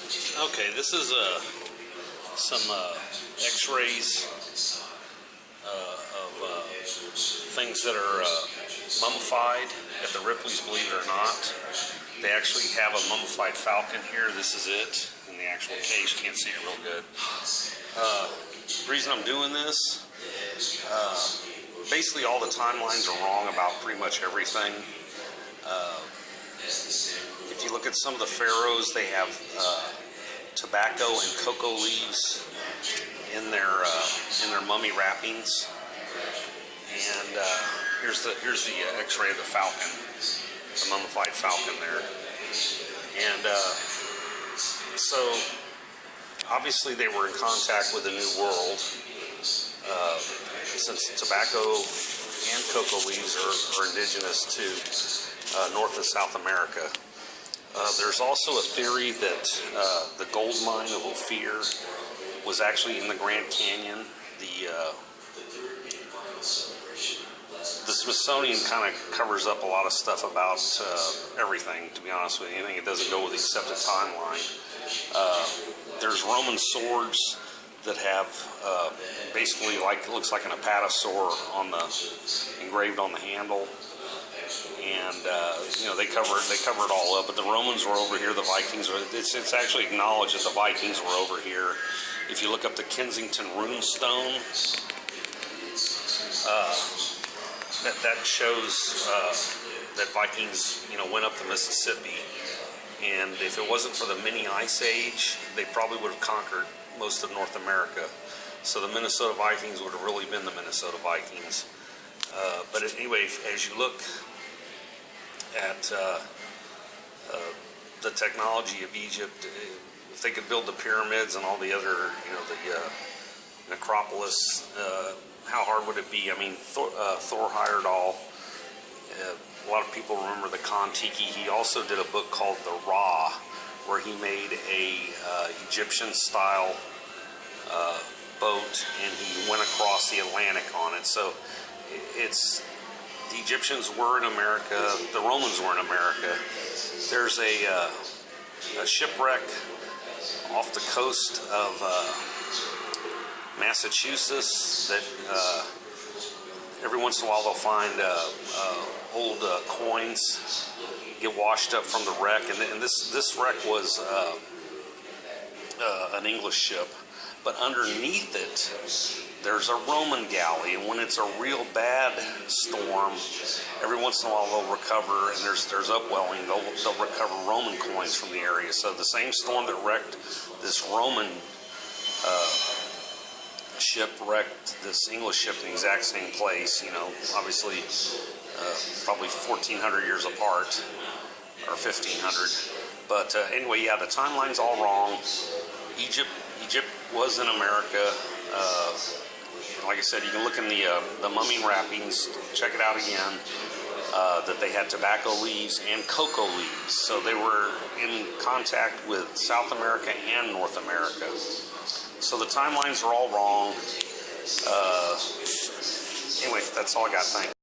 Okay, this is some X-rays of things that are mummified at the Ripley's, believe it or not. They actually have a mummified falcon here. This is it in the actual case. Can't see it real good. The reason I'm doing this, basically all the timelines are wrong about pretty much everything. If you look at some of the pharaohs, they have tobacco and cocoa leaves in their mummy wrappings. And here's the X-ray of the falcon, the mummified falcon there. And so obviously they were in contact with the New World, since tobacco and cocoa leaves are indigenous to North and South America. There's also a theory that the gold mine of Ophir was actually in the Grand Canyon. The Smithsonian kind of covers up a lot of stuff about everything, to be honest with you. Anything that doesn't go with the accepted timeline. There's Roman swords that have basically looks like an apatosaur engraved on the handle. And they cover it all up. But the Romans were over here. The Vikings were. It's actually acknowledged that the Vikings were over here. If you look up the Kensington Rune Stone, that shows that Vikings went up the Mississippi. And if it wasn't for the mini ice age, they probably would have conquered most of North America. So the Minnesota Vikings would have really been the Minnesota Vikings. But anyway, as you look at the technology of Egypt, if they could build the pyramids and all the other, the necropolis, how hard would it be? I mean, Thor Heyerdahl, a lot of people remember the Kon-Tiki. He also did a book called The Ra, where he made a Egyptian-style boat, and he went across the Atlantic on it. So the Egyptians were in America, the Romans were in America. There's a shipwreck off the coast of Massachusetts that every once in a while they'll find old coins get washed up from the wreck. And this wreck was an English ship. But underneath it, there's a Roman galley, and when it's a real bad storm, every once in a while they'll recover, and there's upwelling, they'll recover Roman coins from the area. So the same storm that wrecked this Roman ship wrecked this English ship in the exact same place, obviously probably 1,400 years apart, or 1,500. But anyway, yeah, the timeline's all wrong. Egypt was in America. Like I said, you can look in the mummy wrappings, check it out again, that they had tobacco leaves and cocoa leaves. So they were in contact with South America and North America. So the timelines are all wrong. Anyway, that's all I got. Thanks.